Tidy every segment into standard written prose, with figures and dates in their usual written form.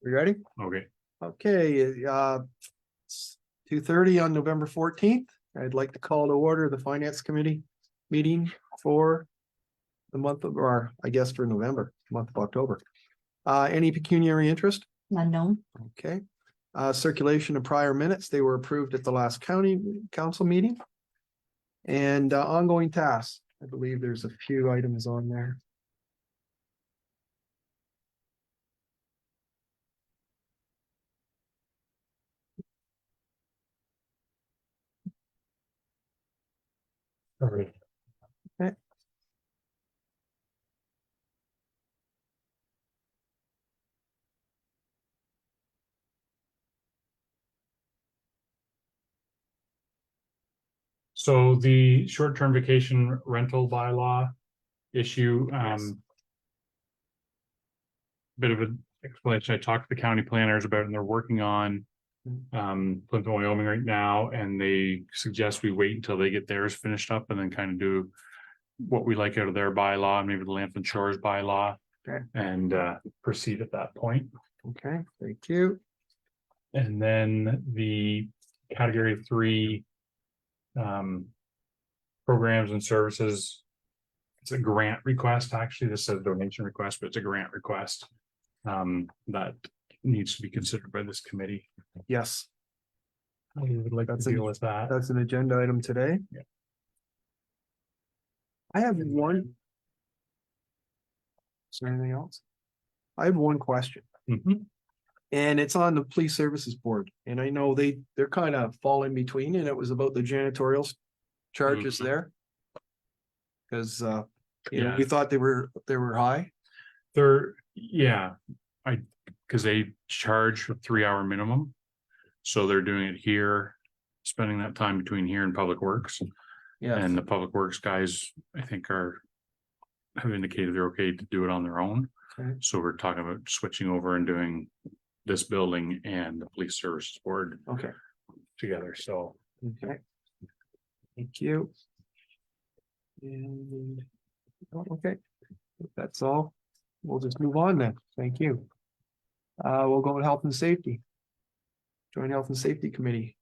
We ready? Okay. Okay, it's 2:30 on November 14th. I'd like to call to order the Finance Committee meeting for the month of, or I guess for November, month of October. Any pecuniary interest? Unknown. Okay. Circulation of prior minutes, they were approved at the last county council meeting. And ongoing tasks, I believe there's a few items on there. Alright. Okay. So the short-term vacation rental bylaw issue, bit of an explanation. I talked to the county planners about it and they're working on Plymouth, Wyoming right now, and they suggest we wait until they get theirs finished up and then kind of do what we like out of their bylaw, maybe the Lampton Shores bylaw. Okay. And proceed at that point. Okay, thank you. And then the category 3 programs and services. It's a grant request. Actually, this says donation request, but it's a grant request that needs to be considered by this committee. Yes, We would like That's to an- deal with that. that's an agenda item today. Yeah. I have one. Is there anything else? I have one question. Mhm. And it's on the police services board, and I know they're kind of fall in between, and it was about the janitorial charges Mhm. there. Cause you know, Yeah. we thought they were high. Because they charge a 3-hour minimum. So they're doing it here, spending that time between here and Public Works. Yeah. And the Public Works guys, I think have indicated they're okay to do it on their own. Okay. So we're talking about switching over and doing this building and the police services board Okay, together, so. okay. Thank you. And, okay, if that's all. We'll just move on then. Thank you. We'll go with health and safety. Joint Health and Safety Committee.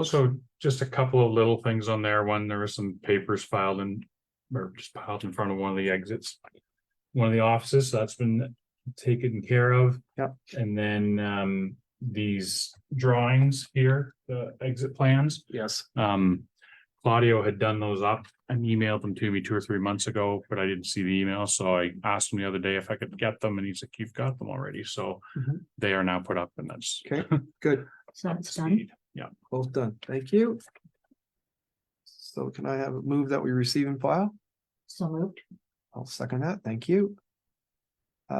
So just a couple of little things on there. One, there was some papers filed or just piled in front of one of the exits. One of the offices, so that's been taken care of. Yep. And then these drawings here, the exit plans. Yes. Claudio had done those up and emailed them to me 2 or 3 months ago, but I didn't see the email, so I asked him the other day if I could get them, and he's like, "You've got them already." So Mhm. they are now put up, and that's Okay, good. So up to it's done. speed. Yeah. Both done. Thank you. So can I have a move that we receive and file? So moved. I'll second that. Thank you.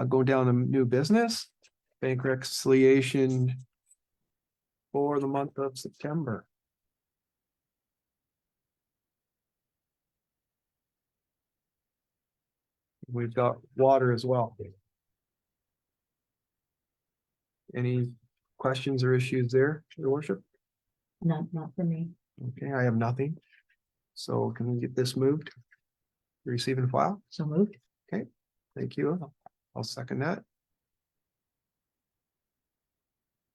Go down to new business, bank reconciliation for the month of September. We've got water as well. Any questions or issues there, Your Worship? Not for me. Okay, I have nothing. So can we get this moved? Receive and file? So moved. Thank you. I'll second that.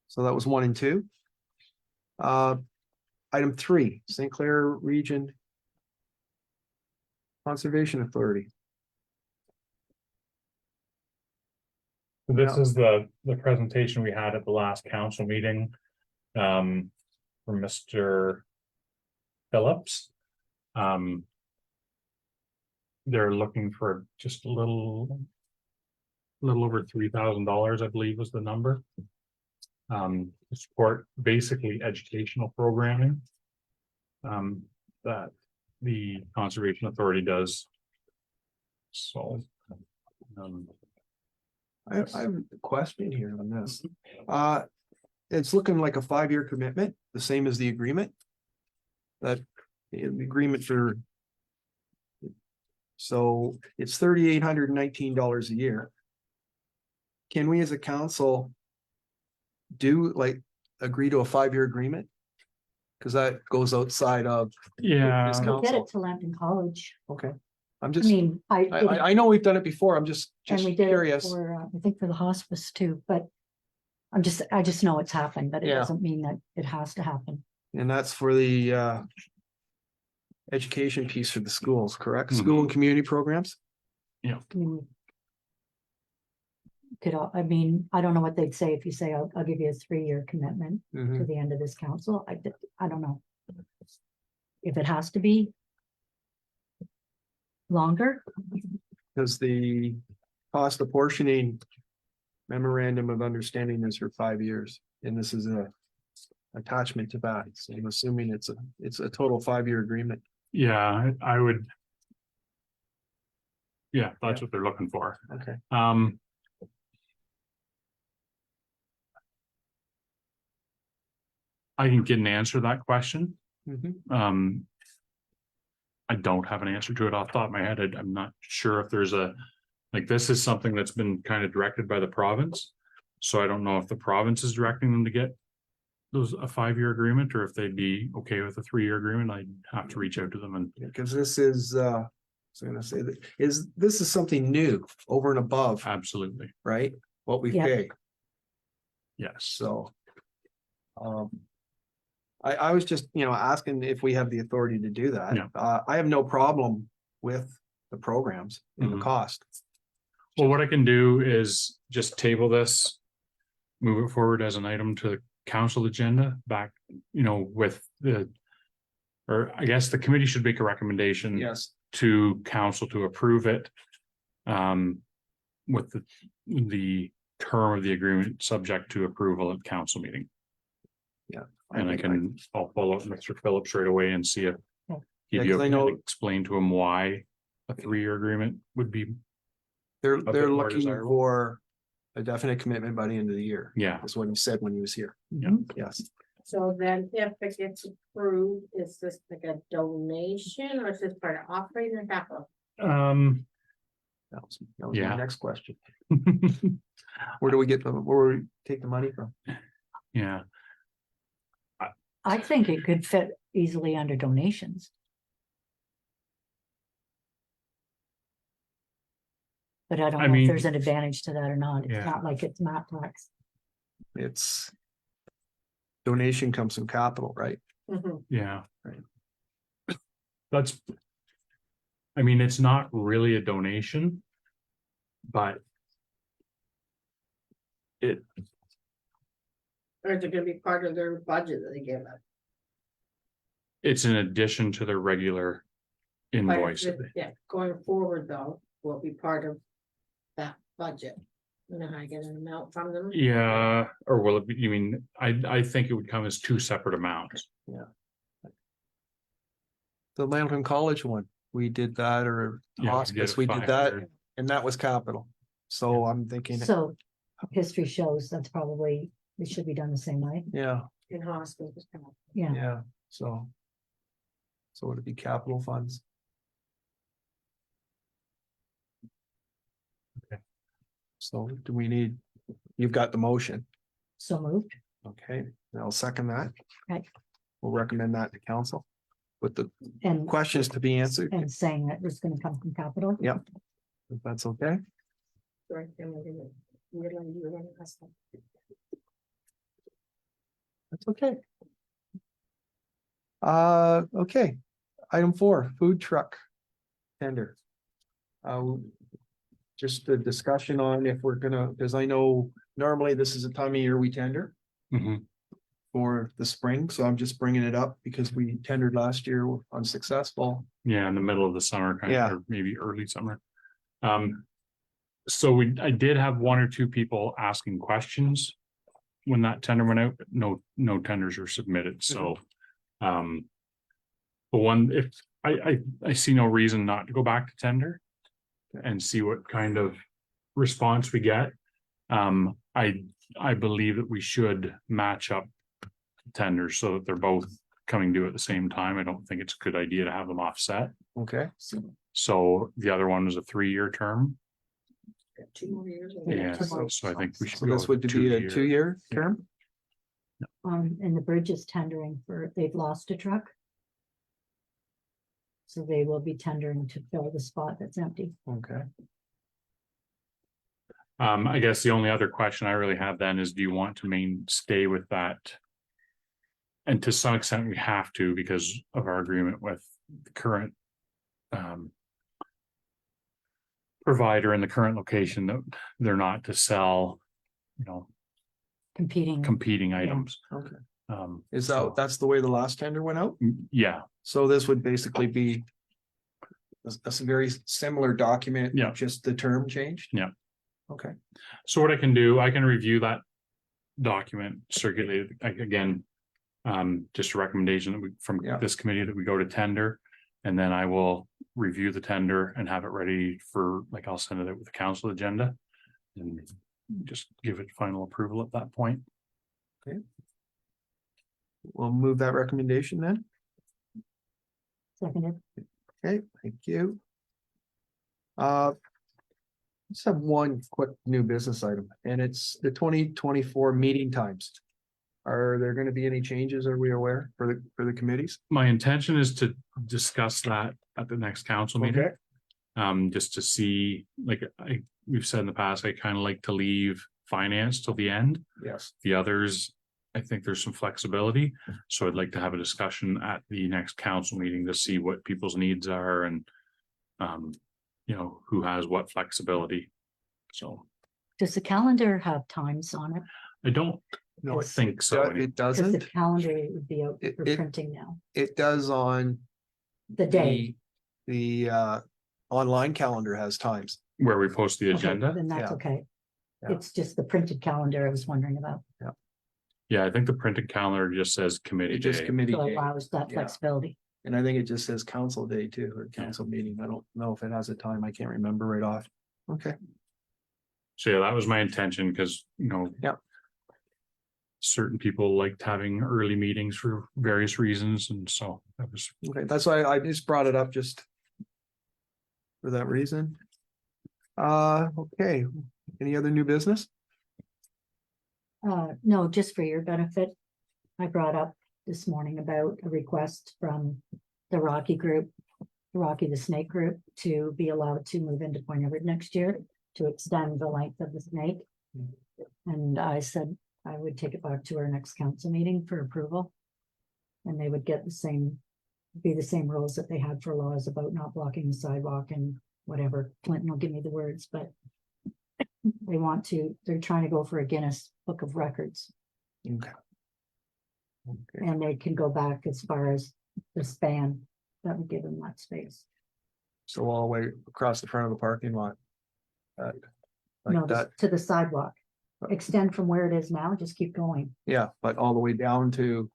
So that was 1 and 2. Item 3, St. Clair Region Conservation Authority. This Yeah. is the presentation we had at the last council meeting. From Mr. Phillips. They're looking for just a little over $3,000, I believe was the number. To support basically educational programming. That the Conservation Authority does. So. I have a question here on this. It's looking like a 5-year commitment, the same as the agreement. That the agreement for. So it's $3,819 a year. Can we as a council agree to a 5-year agreement? Cause that goes outside of. Yeah. This We'll get council. it to Lambton College. Okay, I'm I just, mean, I know we've done it before. I'm just and we did it curious. for, I think for the hospice too, but I just know it's happened, but it Yeah. doesn't mean that it has to happen. And that's for the education piece for the schools, correct? Mhm. School and community programs? I mean, I mean, I don't know what they'd say if you say, I'll give you a 3-year commitment to Mhm. the end of this council. I don't know. If it has to be longer, Because the cost apportioning memorandum of understanding is for 5 years, and this is a attachment to that. So I'm assuming it's a total 5-year agreement. Yeah, I would. Yeah, that's what they're looking for. Okay. I can get an answer to that question. Mhm. I don't have an answer to it off the top of my head. I'm not sure if there's like, this is something that's been kind of directed by the province. So I don't know if the province is directing them to get a 5-year agreement, or if they'd be okay with a 3-year agreement. I'd have to reach out to them and, Because this is, I was gonna say that, this is something new over and above, absolutely, right? What we Yeah. pay, yes. so. I was just, asking if we have the authority to do that. Yeah. I have no problem with the programs and the Mhm. cost. Well, what I can do is just table this, move it forward as an item to the council agenda back, with or I guess the committee should make a recommendation Yes, to council to approve it. With the term of the agreement subject to approval at council meeting. And I'll follow up with Mr. Phillips right away and see if Okay. he'd Yeah, be 'cause I okay know- to explain to him why a 3-year agreement would be, they're bit more looking desirable. for a definite commitment by the end of the year. yeah, That's what he said when he was here. Yeah. Mhm. Yes, So then if it gets approved, is this like a donation or is this part of operating or capital? that was my Yeah. next question. Where do we take the money from? yeah, I think it could fit easily under donations. But I don't I know if mean- there's an advantage to that or not. It's Yeah. not like it's map tax. It's donation comes from capital, right? Mhm. yeah. Right. That's, I mean, it's not really a donation. But it, Or is it gonna be part of their budget that they give us? it's in addition to their regular But invoice. Yeah, going forward though, will be part of that budget. You know how I get an amount from them? Yeah, or will it be, you mean, I think it would come as 2 separate amounts. The Lambton College one, we did that, or Yeah, we did hospice, a we did that, 5-year. and that was capital. So I'm thinking, So history shows that's probably, it should be done the same way. yeah, In hospitals. Yeah. yeah, so. So it'd be capital funds. Okay. So do we need, you've got the motion, So moved. okay, and I'll second that. Right. We'll recommend that to council with the And, questions to be answered, and saying that it's gonna come from capital. Yep. if that's okay. Right, then we're gonna- you're gonna ask them. That's okay. Okay, item 4, food truck tender. Just a discussion on if we're gonna, because I know normally this is a time of year we tender Mhm. for the spring, so I'm just bringing it up because we tendered last year unsuccessful. Yeah, in the middle of the summer, kind Yeah. of, or maybe early summer. So I did have 1 or 2 people asking questions. When that tender went out, but no tenders were submitted, so. But one, if, I see no reason not to go back to tender. And see what kind of response we get. I believe that we should match up tenders so that they're both coming due at the same time. I don't think it's a good idea to have them offset. Okay, So the other one was a 3-year term. Got 2 more years. Yeah, So- so I think we should so go this would with be a 2-year. 2-year term? And the bridge is tendering for, they've lost a truck. So they will be tendering to fill the spot that's empty. Okay. I guess the only other question I really have then is, do you want to stay with that? And to some extent, we have to because of our agreement with the current provider in the current location, that they're not to sell, Competing. competing items. Okay. Is That's the way the last tender went out? Yeah, So this would basically be a very similar document. Yeah. Just the term changed? Yeah. Okay. so what I can do, I can review that document, circulate it again. Just a recommendation that from Yeah. this committee that we go to tender. And then I will review the tender and have it ready for, I'll send it out with the council agenda. And just give it final approval at that point. We'll move that recommendation then. Seconded. Okay, thank you. Let's have one quick new business item, and it's the 2024 meeting times. Are there going to be any changes? Are we aware for the committees? My intention is to discuss that at the next council meeting. Okay. Just to see, we've said in the past, I kind of like to leave finance till the end. Yes. The others, I think there's some flexibility. So I'd like to have a discussion at the next council meeting to see what people's needs are and who has what flexibility. So Does the calendar have times on it? I don't No, think so. It Because the doesn't. calendar would be out It- for it- printing now. It does on The day. the online calendar has times. Where we post the Okay, agenda. Then that's Yeah. okay. Yeah. It's just the printed calendar I was wondering about. Yeah, I think the printed calendar just says committee It just day. committee So it day, allows that Yeah. flexibility. and I think it just says council day too, or council meeting. I don't know if it has a time. I can't remember right off. Okay. So yeah, that was my intention because, Yeah. certain people liked having early meetings for various reasons. And so that was, Okay, that's why I just brought it up just for that reason. Okay, any other new business? No, just for your benefit. I brought up this morning about a request from the Rocky Group, the Snake Group, to be allowed to move into Point Edward next year to extend the length of the snake. And I said I would take it back to our next council meeting for approval. And they would get be the same rules that they had for laws about not blocking the sidewalk and whatever. Clinton will give me the words, but they're trying to go for a Guinness Book of Records, Okay. Okay, and they can go back as far as the span that would give them that space. so all the way across the front of the parking lot. No, Like just that, to the sidewalk. Extend from where it is now, just keep going yeah, but all the way down to,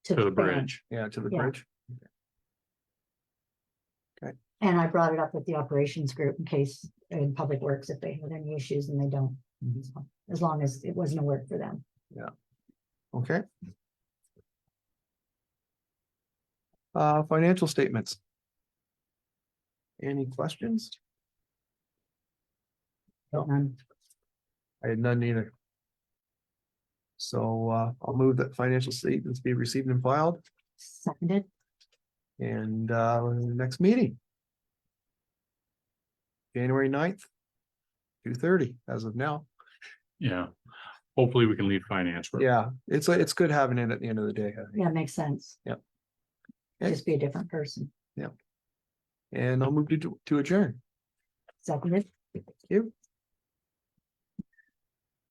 to To the the span. bridge. yeah, to the Yeah. bridge. And I brought it up with the operations group in case in Public Works, if they had any issues, and they don't. So, as long as it wasn't a work for them. Okay. Financial statements. Any questions? No. None. I had none either. So I'll move that financial statements be received and filed, Seconded. and next meeting. January 9th. 2:30 as of now. Yeah. Hopefully we can leave finance. Yeah, it's good having it at the end of the day, I think. Yeah, makes sense. Yep. Okay. Just be a different person. And I'll move to adjourn. Seconded. Thank you.